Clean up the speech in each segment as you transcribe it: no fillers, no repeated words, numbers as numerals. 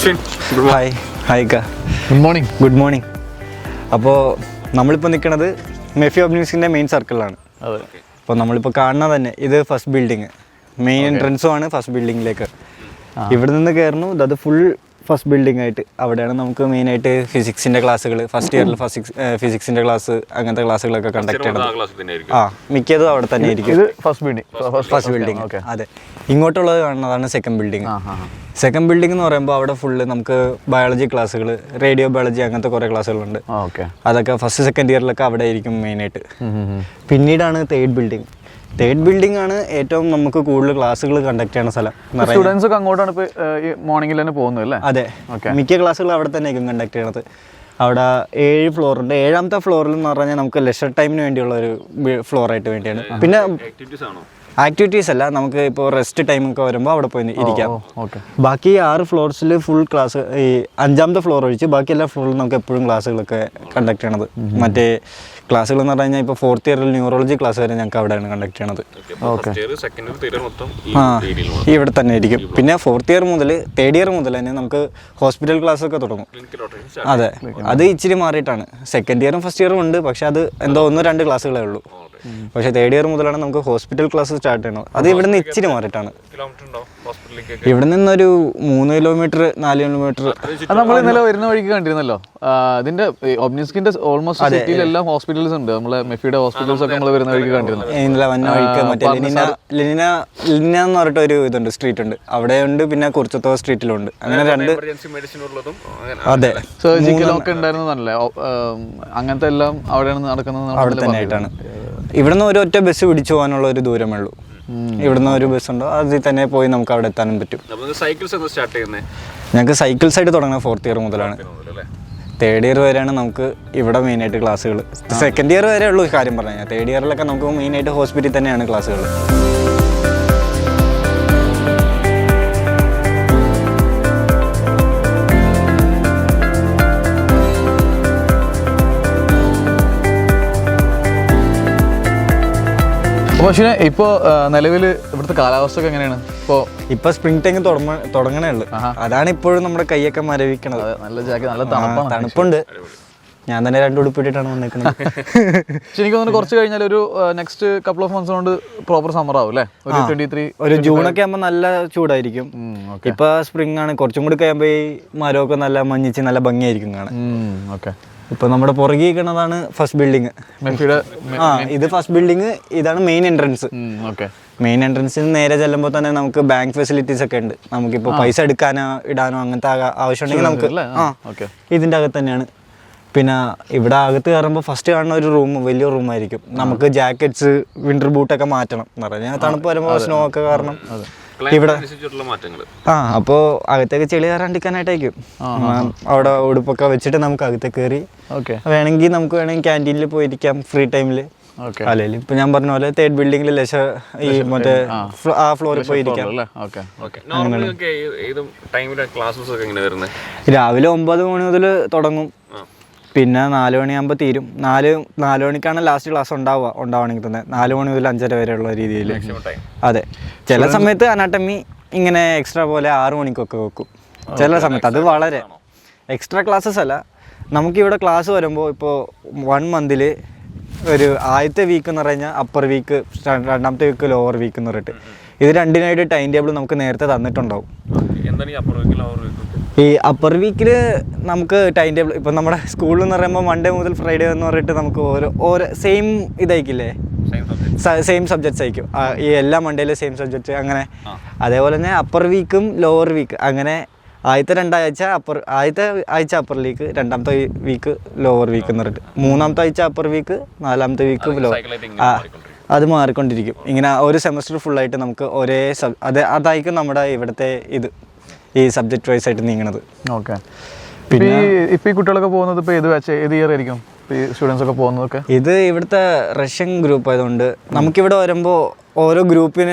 Hi ഹായ്ക്ക, good morning. അപ്പോൾ നമ്മളിപ്പോൾ നിൽക്കുന്നത് മെഫി ഒബ്ന്യൂസിൻ്റെ മെയിൻ സർക്കിളിലാണ്. അപ്പോൾ നമ്മളിപ്പോൾ കാണുന്നത് തന്നെ ഇത് ഫസ്റ്റ് ബിൽഡിങ്, മെയിൻ എൻട്രൻസും ആണ് ഫസ്റ്റ് ബിൽഡിങ്ങിലേക്ക്. ഇവിടെ നിന്ന് കയറുന്നു, അത് ഫുൾ ഫസ്റ്റ് ബിൽഡിംഗ് ആയിട്ട്. അവിടെയാണ് നമുക്ക് മെയിനായിട്ട് ഫിസിക്സിൻ്റെ ക്ലാസ്സുകൾ, ഫസ്റ്റ് ഇയറിൽ ഫിസിക്സിൻ്റെ ക്ലാസ്, അങ്ങനത്തെ ക്ലാസ്സുകളൊക്കെ കണ്ടക്ട് ചെയ്യണം. മിക്കതും അവിടെ തന്നെ ആയിരിക്കും. First building. അതെ, ഇങ്ങോട്ടുള്ളത് കാണുന്നതാണ് സെക്കൻഡ് ബിൽഡിംഗ്. സെക്കൻഡ് ബിൽഡിംഗ് എന്ന് പറയുമ്പോൾ അവിടെ ഫുള്ള് നമുക്ക് ബയോളജി ക്ലാസ്സുകൾ, റേഡിയോ ബയോളജി, അങ്ങനത്തെ കുറേ ക്ലാസ്സുകളുണ്ട്. അതൊക്കെ ഫസ്റ്റ് സെക്കൻഡ് ഇയറിലൊക്കെ അവിടെ ആയിരിക്കും മെയിനായിട്ട്. പിന്നീടാണ് തേർഡ് ബിൽഡിംഗ്. തേർഡ് ബിൽഡിംഗ് ആണ് ഏറ്റവും നമുക്ക് കൂടുതൽ ക്ലാസ്സുകൾ കണ്ടക്ട് ചെയ്യുന്ന സ്ഥലം. സ്റ്റുഡൻസ് ഒക്കെ അങ്ങോട്ടാണ് മോർണിംഗിൽ തന്നെ പോകുന്നത് അല്ലേ? അതെ, മിക്ക ക്ലാസ്സുകൾ അവിടെ തന്നെ ആയിരിക്കും കണ്ടക്ട് ചെയ്യണത്. അവിടെ 7 ഫ്ലോറുണ്ട്. 7ാമത്തെ ഫ്ലോറിൽ എന്ന് പറഞ്ഞാൽ നമുക്ക് ലെഷർ ടൈമിന് വേണ്ടിയുള്ള ഒരു ഫ്ലോറായിട്ട് വേണ്ടിയാണ്. പിന്നെ ആക്ടിവിറ്റീസ് അല്ല, നമുക്ക് ഇപ്പോൾ റെസ്റ്റ് ടൈമൊക്കെ വരുമ്പോൾ അവിടെ പോയി ഇരിക്കാം. ബാക്കി 6 ഫ്ലോർസിൽ ഫുൾ ക്ലാസ്, ഈ 5ാമത്തെ ഫ്ലോർ ഒഴിച്ച് ബാക്കി എല്ലാ ഫ്ലോറിലും നമുക്ക് എപ്പോഴും ക്ലാസ്സുകളൊക്കെ കണ്ടക്ട് ചെയ്യണത്. മറ്റേ ക്ലാസ്സുകൾ എന്ന് പറഞ്ഞു കഴിഞ്ഞാൽ ഇപ്പോൾ 4th ഇയറിൽ ന്യൂറോളജി ക്ലാസ് വരെ ഞങ്ങൾക്ക് അവിടെയാണ് കണ്ടക്ട് ചെയ്യണത്. ഇവിടെ തന്നെ ആയിരിക്കും. പിന്നെ 4th ഇയർ മുതൽ 3rd ഇയർ മുതൽ തന്നെ നമുക്ക് ഹോസ്പിറ്റൽ ക്ലാസ് ഒക്കെ തുടങ്ങും. അതെ, അത് ഇച്ചിരി മാറിയിട്ടാണ്. സെക്കൻഡ് ഇയറും ഫസ്റ്റ് ഇയറും ഉണ്ട്, പക്ഷെ അത് എന്തോ 1-2 ക്ലാസ്സുകളേ ഉള്ളൂ. പക്ഷെ 3rd ഇയർ മുതലാണ് നമുക്ക് ഹോസ്പിറ്റൽ ക്ലാസ് സ്റ്റാർട്ട് ചെയ്യണത്. അത് ഇവിടെ നിന്ന് ഇച്ചിരി മാറിയിട്ടാണ്. ഇവിടെ നിന്നൊരു 3 കിലോമീറ്റർ 4 കിലോമീറ്റർ. നമ്മൾ ഇന്നലെ വരുന്ന വഴിക്ക് കണ്ടിരുന്നല്ലോ, ഇതിന്റെ ഒബ്ന്യൂസ്കിന്റെ ഓൾമോസ്റ്റ് സിറ്റിയിലെല്ലാം ഹോസ്പിറ്റൽസ് ഉണ്ട്. നമ്മളെ മെഫിയുടെ ഹോസ്പിറ്റൽസ് ഒക്കെ നമ്മൾ വരുന്ന വഴിക്ക് കണ്ടിരുന്നു. ഇന്നലെ വന്ന വഴിക്ക് മറ്റേ ലിനിന എന്ന് പറഞ്ഞിട്ട് ഒരു ഇതുണ്ട്, സ്ട്രീറ്റ് ഉണ്ട്, അവിടെ ഉണ്ട്. പിന്നെ കുറിച്ചത്തോ സ്ട്രീറ്റിലുണ്ട്. അങ്ങനെ 2. അതെ, സർജിക്കലൊക്കെ ഉണ്ടായിരുന്നതല്ലേ, അങ്ങനത്തെ എല്ലാം അവിടെയാണ് നടക്കുന്നത്. അവിടെ തന്നെ ആയിട്ടാണ്. ഇവിടുന്ന് ഒരൊറ്റ ബസ് പിടിച്ചു പോകാനുള്ള ഒരു ദൂരമേ ഉള്ളൂ. ഇവിടുന്ന് ഒരു ബസ് ഉണ്ടോ, അതിൽ തന്നെ പോയി നമുക്ക് അവിടെ എത്താനും പറ്റും. ഞങ്ങൾക്ക് സൈക്കിൾസ് ആയിട്ട് തുടങ്ങുന്നത് 4th ഇയർ മുതലാണ്. 3rd ഇയർ വരെയാണ് നമുക്ക് ഇവിടെ മെയിനായിട്ട് ക്ലാസ്സുകൾ. സെക്കൻഡ് ഇയർ വരെ ഉള്ളൂ കാര്യം പറഞ്ഞു കഴിഞ്ഞാൽ. 3rd ഇയറിലൊക്കെ നമുക്ക് മെയിനായിട്ട് ഹോസ്പിറ്റലിൽ തന്നെയാണ് ക്ലാസ്സുകൾ. പക്ഷേ ഇപ്പോൾ നിലവിൽ ഇവിടുത്തെ കാലാവസ്ഥ ഒക്കെ എങ്ങനെയാണ്? ഇപ്പോൾ സ്പ്രിംഗ് ടൈം തുടങ്ങണേ ഉള്ളു. അതാണ് ഇപ്പോഴും നമ്മുടെ കൈയൊക്കെ മരവിക്കണത്. നല്ല ജാക്കറ്റ്, നല്ല തണുപ്പുണ്ട്. ഞാൻ തന്നെ 2 ഉടുപ്പിട്ടിട്ടാണ് വന്നേക്കുന്നത്. പക്ഷെ എനിക്ക് തോന്നുന്നു കുറച്ച് കഴിഞ്ഞാൽ ഒരു നെക്സ്റ്റ് കപ്പിൾ ഓഫ് മന്ത്സ് കൊണ്ട് പ്രോപ്പർ സമ്മർ ആവും അല്ലേ? ഒരു ജൂണൊക്കെ ആകുമ്പോൾ നല്ല ചൂടായിരിക്കും. ഇപ്പൊ സ്പ്രിംഗ് ആണ്. കുറച്ചും കൂടി കഴിയുമ്പോൾ ഈ മരമൊക്കെ നല്ല മഞ്ഞിച്ച് നല്ല ഭംഗിയായിരിക്കും കാണാൻ. ഓക്കെ, ഇപ്പൊ നമ്മുടെ പുറകെ ഇരിക്കുന്നതാണ് ഫസ്റ്റ് ബിൽഡിങ്. ഇത് ഫസ്റ്റ് ബിൽഡിങ്, ഇതാണ് മെയിൻ എൻട്രൻസ്. മെയിൻ എൻട്രൻസിന് നേരെ ചെല്ലുമ്പോൾ തന്നെ നമുക്ക് ബാങ്ക് ഫെസിലിറ്റീസ് ഒക്കെ ഉണ്ട്. നമുക്കിപ്പോൾ പൈസ എടുക്കാനോ ഇടാനോ അങ്ങനത്തെ ആവശ്യമുണ്ടെങ്കിൽ നമുക്ക് ഇതിൻ്റെ അകത്ത് തന്നെയാണ്. പിന്നെ ഇവിടെ അകത്ത് കയറുമ്പോൾ ഫസ്റ്റ് കാണുന്ന ഒരു റൂം വലിയ റൂമായിരിക്കും. നമുക്ക് ജാക്കറ്റ്സ്, വിന്റർ ബൂട്ടൊക്കെ മാറ്റണം എന്ന് പറഞ്ഞാൽ തണുപ്പ് വരുമ്പോൾ സ്നോ ഒക്കെ കാരണം ഇവിടെ അപ്പോൾ അകത്തേക്ക് ചെളി കയറാണ്ടിരിക്കാനായിട്ടായിരിക്കും അവിടെ ഉടുപ്പൊക്കെ വെച്ചിട്ട് നമുക്ക് അകത്തേക്ക് കയറി വേണമെങ്കിൽ ക്യാൻറ്റീനിൽ പോയിരിക്കാം ഫ്രീ ടൈമിൽ. അല്ലെങ്കിൽ ഇപ്പൊ ഞാൻ പറഞ്ഞ പോലെ 3rd ബിൽഡിംഗിൽ ഈ മറ്റേ ആ ഫ്ലോറിൽ പോയിരിക്കാം. രാവിലെ 9 മണി മുതൽ തുടങ്ങും, പിന്നെ 4 മണിയാകുമ്പോൾ തീരും. 4 മണിക്കാണ് ലാസ്റ്റ് ക്ലാസ് ഉണ്ടാവണമെങ്കിൽ തന്നെ 4 മണി മുതൽ 5:30 വരെയുള്ള രീതിയിൽ. അതെ, ചില സമയത്ത് അനാട്ടമി ഇങ്ങനെ എക്സ്ട്രാ പോലെ 6 മണിക്കൊക്കെ വെക്കും ചില സമയത്ത്. അത് വളരെ എക്സ്ട്രാ ക്ലാസ്സസ് അല്ല. നമുക്കിവിടെ ക്ലാസ് വരുമ്പോൾ ഇപ്പോൾ 1 മന്തിൽ ഒരു ആദ്യത്തെ വീക്ക് എന്ന് പറഞ്ഞാൽ അപ്പർ വീക്ക്, 2ാമത്തെ വീക്ക് ലോവർ വീക്ക് എന്ന് പറഞ്ഞിട്ട് ഇത് രണ്ടിനായിട്ട് ടൈം ടേബിൾ നമുക്ക് നേരത്തെ തന്നിട്ടുണ്ടാവും. ഈ അപ്പർ വീക്കിൽ നമുക്ക് ടൈം ടേബിൾ ഇപ്പം നമ്മുടെ സ്കൂളിൽ എന്ന് പറയുമ്പോൾ മൺഡേ മുതൽ ഫ്രൈഡേ എന്ന് പറഞ്ഞിട്ട് നമുക്ക് ഓരോ സെയിം ഇതായിരിക്കില്ലേ, സെയിം സബ്ജക്ട്സ് ആയിരിക്കും. ഈ എല്ലാ മൺഡേയിലും സെയിം സബ്ജക്റ്റ് അങ്ങനെ. അതേപോലെ തന്നെ അപ്പർ വീക്കും ലോവർ വീക്ക് അങ്ങനെ. ആദ്യത്തെ ആഴ്ച അപ്പർ വീക്ക്, 2ാമത്തെ വീക്ക് ലോവർ വീക്ക് എന്ന് പറഞ്ഞിട്ട് 3ാമത്തെ ആഴ്ച അപ്പർ വീക്ക്, 4ാമത്തെ വീക്ക് ലോവർ. അത് മാറിക്കൊണ്ടിരിക്കും. ഇങ്ങനെ ഒരു സെമസ്റ്റർ ഫുള്ളായിട്ട് നമുക്ക് ഒരേ അതായിരിക്കും നമ്മുടെ ഇവിടുത്തെ ഈ സബ്ജക്ട് വൈസ് ആയിട്ട് നീങ്ങണത്. ഓക്കെ, പിന്നെ ഇപ്പം ഈ കുട്ടികളൊക്കെ പോകുന്നത് ഇപ്പോൾ ഏത് ഇയർ ആയിരിക്കും സ്റ്റുഡൻസ് ഒക്കെ പോകുന്നതൊക്കെ? ഇത് ഇവിടുത്തെ റഷ്യൻ ഗ്രൂപ്പ് ആയതുകൊണ്ട് നമുക്കിവിടെ വരുമ്പോൾ ഓരോ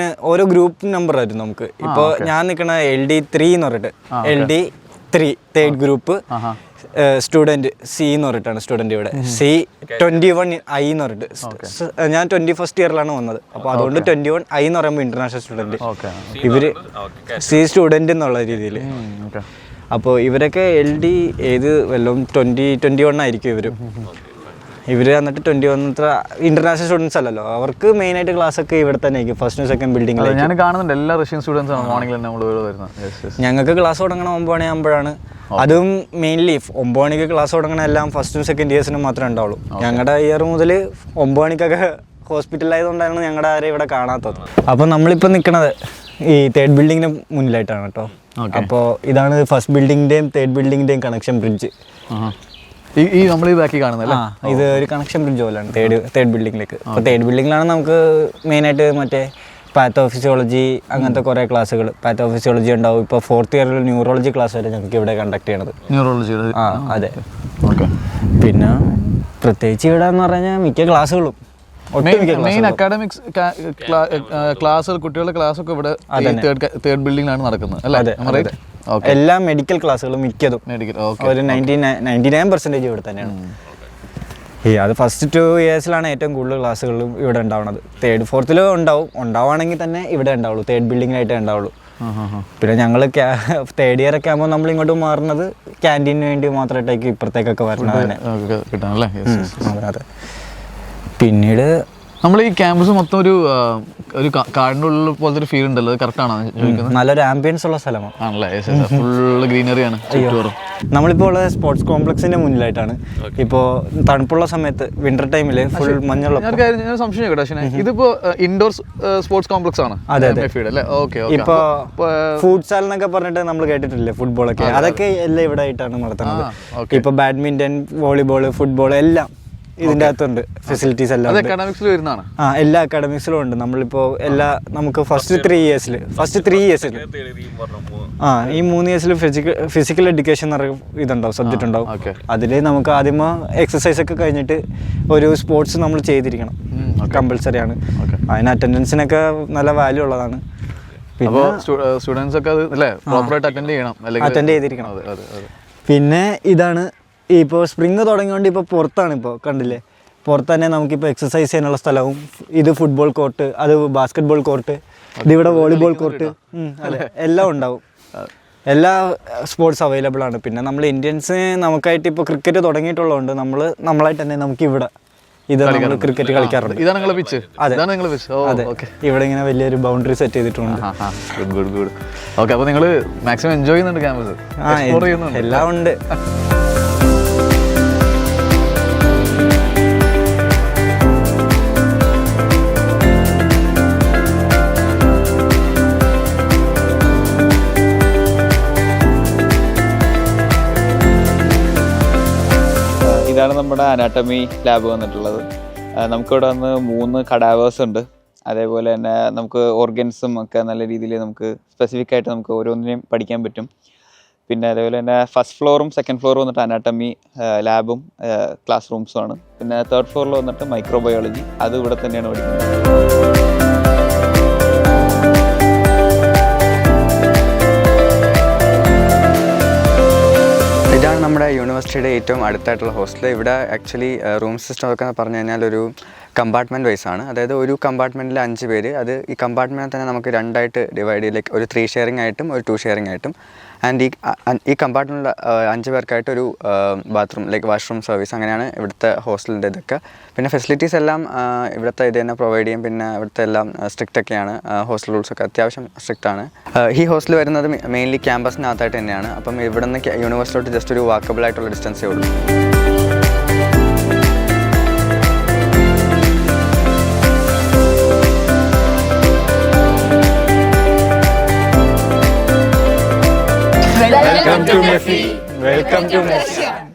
ഗ്രൂപ്പ് നമ്പർ ആയിരുന്നു നമുക്ക്. ഇപ്പോൾ ഞാൻ നിൽക്കണ LD3 എന്ന് പറഞ്ഞിട്ട്, LD3 3rd group student C എന്ന് പറഞ്ഞിട്ടാണ് സ്റ്റുഡൻറ്റ് ഇവിടെ. C21I എന്ന് പറഞ്ഞിട്ട് ഞാൻ 21st ഇയറിലാണ് വന്നത്. അപ്പോൾ അതുകൊണ്ട് 21I എന്ന് പറയുമ്പോൾ ഇൻ്റർനാഷണൽ സ്റ്റുഡൻറ്റ്, ഇവർ C സ്റ്റുഡൻറ്റ് എന്നുള്ള രീതിയിൽ. അപ്പോൾ ഇവരൊക്കെ LD ഏത് വല്ലതും 2021 ആയിരിക്കും ഇവർ എന്നിട്ട് 21 ഇന്റർനാഷണൽ സ്റ്റുഡൻസ് അല്ലല്ലോ, അവർക്ക് മെയിനായിട്ട് ക്ലാസ് ഒക്കെ ഇവിടെ തന്നെ ആയിരിക്കും, ഫസ്റ്റ് സെക്കൻഡ് ബിൽഡിംഗിൽ. ഞാൻ കാണുന്നുണ്ട് എല്ലാ റഷ്യൻ സ്റ്റുഡൻസ് ആണ് മോർണിംഗിൽ തന്നെ നമ്മൾ വരുന്നത്. ഞങ്ങൾക്ക് ക്ലാസ് തുടങ്ങണം 9 മണിയാകുമ്പോഴാണ്. അതും മെയിൻലി 9 മണിക്ക് ക്ലാസ് തുടങ്ങണ എല്ലാം ഫസ്റ്റും സെക്കൻഡ് ഇയേഴ്സിനും മാത്രമേ ഉണ്ടാവുള്ളൂ. ഞങ്ങളുടെ ഇയർ മുതൽ 9 മണിക്കൊക്കെ ഹോസ്പിറ്റലായതുകൊണ്ടാണ് ഞങ്ങളുടെ ആരെയും ഇവിടെ കാണാത്തത്. അപ്പോൾ നമ്മളിപ്പോൾ നിൽക്കുന്നത് ഈ തേർഡ് ബിൽഡിങ്ങിന് മുന്നിലായിട്ടാണ് കേട്ടോ. അപ്പോൾ ഇതാണ് ഫസ്റ്റ് ബിൽഡിങ്ങിൻ്റെയും തേർഡ് ബിൽഡിങ്ങിൻ്റെയും കണക്ഷൻ ബ്രിഡ്ജ്. ഈ നമ്മൾ ഈ ബാക്കി കാണുന്നല്ലേ, ഇത് ഒരു കണക്ഷൻ ബ്രിഡ്ജ് പോലെയാണ് തേർഡ് ബിൽഡിങ്ങിലേക്ക്. അപ്പോൾ തേർഡ് ബിൽഡിങ്ങിലാണ് നമുക്ക് മെയിനായിട്ട് മറ്റേ പാത്തോഫിസിയോളജി അങ്ങനത്തെ കുറേ ക്ലാസ്സുകൾ, പാത്തോഫിസിയോളജി ഉണ്ടാവും. ഇപ്പോൾ 4th ഇയറിൽ ന്യൂറോളജി ക്ലാസ് വരെ ഞങ്ങൾക്ക് ഇവിടെ കണ്ടക്ട് ചെയ്യണത്. ന്യൂറോളജി? അതെ. പിന്നെ പ്രത്യേകിച്ച് ഇവിടെ എന്ന് പറഞ്ഞാൽ മിക്ക ക്ലാസ്സുകളും മെയിൻ അക്കാഡമിക്സ് ക്ലാസ്, കുട്ടികളുടെ ക്ലാസ് ഒക്കെ ഇവിടെ തേർഡ് ബിൽഡിംഗിലാണ് നടക്കുന്നത് അല്ലേ? എല്ലാ മെഡിക്കൽ ക്ലാസ്സുകളും മിക്കതും ഒരു 99% ഇവിടെ തന്നെയാണ്. അത് ഫസ്റ്റ് 2 ഇയേഴ്സിലാണ് ഏറ്റവും കൂടുതൽ ക്ലാസ്സുകളും ഇവിടെ ഉണ്ടാവുന്നത്. 3rd 4th ഉണ്ടാവുകയാണെങ്കിൽ തന്നെ ഇവിടെ ഉണ്ടാവുള്ളൂ, തേർഡ് ബിൽഡിങ്ങിലായിട്ടേ ഉണ്ടാവുള്ളൂ. പിന്നെ ഞങ്ങൾ 3rd ഇയർ ഒക്കെ ആകുമ്പോൾ നമ്മൾ ഇങ്ങോട്ട് മാറുന്നത് ക്യാൻറ്റീനിന് വേണ്ടി മാത്രമായിട്ടേക്ക് ഇപ്പുറത്തേക്കൊക്കെ വരണത്. അതെ. പിന്നീട് നമ്മൾ ഈ ക്യാമ്പസ് മൊത്തം ഒരു കാടിൻ്റെ ഉള്ളിൽ പോലത്തെ ഒരു ഫീൽ ഉണ്ടല്ലോ, അത് കറക്റ്റ് ആണോ ചോദിക്കുന്നത്? നല്ലൊരു ആംബിയൻസ് ഉള്ള സ്ഥലമാണ് ആണല്ലേ? ഫുള്ള് ഗ്രീനറിയാണ്. നമ്മളിപ്പോൾ ഉള്ളത് സ്പോർട്സ് കോംപ്ലക്സിന്റെ മുന്നിലായിട്ടാണ്. ഇപ്പോൾ തണുപ്പുള്ള സമയത്ത് വിന്റർ ടൈമില് ഫുൾ മഞ്ഞുള്ള. ഞാൻ സംശയം കേട്ടോ, ഇതിപ്പോ ഇൻഡോർ സ്പോർട്സ് കോംപ്ലക്സ് ആണ്. അതെ. ഓക്കെ. ഇപ്പൊ ഫുട്സാൽ എന്നൊക്കെ പറഞ്ഞിട്ട് നമ്മൾ കേട്ടിട്ടില്ലേ, ഫുട്ബോളൊക്കെ, അതൊക്കെ എല്ലാം ഇവിടെ ആയിട്ടാണ് നടത്തുന്നത്. ഇപ്പൊ ബാഡ്മിന്റൺ, വോളിബോൾ, ഫുട്ബോൾ എല്ലാം ഇതിൻ്റെ അകത്തുണ്ട്. ഫെസിലിറ്റീസ് എല്ലാം എല്ലാ അക്കാഡമിക്സിലും ഉണ്ട്. നമ്മളിപ്പോൾ നമുക്ക് ഫസ്റ്റ് 3 ഇയേഴ്സിൽ ഈ 3 ഇയേഴ്സിൽ ഫിസിക്കൽ എഡ്യൂക്കേഷൻ എന്ന് പറയുന്ന ഇതുണ്ടാവും, സബ്ജക്റ്റ് ഉണ്ടാവും. അതിൽ നമുക്ക് ആദ്യമേ എക്സസൈസ് ഒക്കെ കഴിഞ്ഞിട്ട് ഒരു സ്പോർട്സ് നമ്മൾ ചെയ്തിരിക്കണം, കമ്പൽസറി ആണ്. അതിന് അറ്റൻഡൻസിനൊക്കെ നല്ല വാല്യൂ ഉള്ളതാണ്. പിന്നെ സ്റ്റുഡൻസ് ഒക്കെ അറ്റൻഡ് ചെയ്തിരിക്കണം. പിന്നെ ഇതാണ് ഇപ്പോൾ സ്പ്രിങ് തുടങ്ങിയോണ്ട് ഇപ്പോൾ പുറത്താണ്. ഇപ്പോൾ കണ്ടില്ലേ, പുറത്ത് തന്നെ നമുക്കിപ്പോൾ എക്സസൈസ് ചെയ്യാനുള്ള സ്ഥലവും, ഇത് ഫുട്ബോൾ കോർട്ട്, അത് ബാസ്കറ്റ് കോർട്ട്, ഇതിവിടെ വോളിബോൾ കോർട്ട്, അതെ, എല്ലാം ഉണ്ടാവും. എല്ലാ സ്പോർട്സ് അവൈലബിൾ ആണ്. പിന്നെ നമ്മൾ ഇന്ത്യൻസ് നമുക്കായിട്ട് ഇപ്പോൾ ക്രിക്കറ്റ് തുടങ്ങിയിട്ടുള്ളതുകൊണ്ട് നമ്മളായിട്ട് തന്നെ നമുക്ക് ഇവിടെ നമ്മൾ ക്രിക്കറ്റ് കളിക്കാറുണ്ട്. അതെ, ഇവിടെ ഇങ്ങനെ വലിയൊരു ബൗണ്ടറി സെറ്റ് ചെയ്തിട്ടുണ്ട്. അപ്പോൾ നിങ്ങൾ മാക്സിമം എൻജോയ് ചെയ്യുന്നുണ്ട് ക്യാമ്പസ്? എല്ലാം ഉണ്ട്. ഇതാണ് നമ്മുടെ അനാട്ടമി ലാബ് വന്നിട്ടുള്ളത്. നമുക്കിവിടെ വന്ന് 3 കഡാവേഴ്സ് ഉണ്ട്. അതേപോലെ തന്നെ നമുക്ക് ഓർഗൻസും ഒക്കെ നല്ല രീതിയിൽ നമുക്ക് സ്പെസിഫിക് ആയിട്ട് നമുക്ക് ഓരോന്നിനെയും പഠിക്കാൻ പറ്റും. പിന്നെ അതേപോലെ തന്നെ ഫസ്റ്റ് ഫ്ലോറും സെക്കൻഡ് ഫ്ലോറും വന്നിട്ട് അനാട്ടമി ലാബും ക്ലാസ് റൂംസും ആണ്. പിന്നെ 3rd ഫ്ലോറിൽ വന്നിട്ട് മൈക്രോബയോളജി, അത് ഇവിടെ തന്നെയാണ് പഠിക്കുന്നത്. ഇതാണ് നമ്മുടെ യൂണിവേഴ്സിറ്റിയുടെ ഏറ്റവും അടുത്തായിട്ടുള്ള ഹോസ്റ്റൽ. ഇവിടെ ആക്ച്വലി റൂം സിസ്റ്റം ഒക്കെ പറഞ്ഞു കഴിഞ്ഞാൽ ഒരു കമ്പാർട്ട്മെൻറ്റ് വൈസ് ആണ്. അതായത് ഒരു കമ്പാർട്ട്മെൻറ്റിൽ 5 പേര്, അത് ഈ കമ്പാർട്ട്മെൻറ്റിനെ തന്നെ നമുക്ക് 2ആയിട്ട് ഡിവൈഡ് ചെയ്ത്, ലൈക്ക് ഒരു 3 ഷെയറിംഗ് ആയിട്ടും ഒരു 2 ഷെയറിംഗ് ആയിട്ടും. ആൻഡ് ഈ കമ്പാർട്ട്മെൻറ്റിൽ 5 പേർക്കായിട്ട് ഒരു ബാത്റൂം, ലൈക്ക് വാഷ്റൂം സർവീസ്, അങ്ങനെയാണ് ഇവിടുത്തെ ഹോസ്റ്റലിൻ്റെ ഇതൊക്കെ. പിന്നെ ഫെസിലിറ്റീസ് എല്ലാം ഇവിടുത്തെ ഇത് തന്നെ പ്രൊവൈഡ് ചെയ്യും. പിന്നെ ഇവിടുത്തെ എല്ലാം സ്ട്രിക്റ്റ് ഒക്കെയാണ്, ഹോസ്റ്റൽ റൂൾസൊക്കെ അത്യാവശ്യം സ്ട്രിക്റ്റ് ആണ്. ഈ ഹോസ്റ്റൽ വരുന്നത് മെയിൻലി ക്യാമ്പസിനകത്തായിട്ട് തന്നെയാണ്. അപ്പം ഇവിടെ നിന്ന് യൂണിവേഴ്സിറ്റിയോട്ട് ജസ്റ്റ് ഒരു വാക്കബിൾ ആയിട്ടുള്ള ഡിസ്റ്റൻസേ ഉള്ളൂ. Welcome to MEFI. Welcome to MEFI.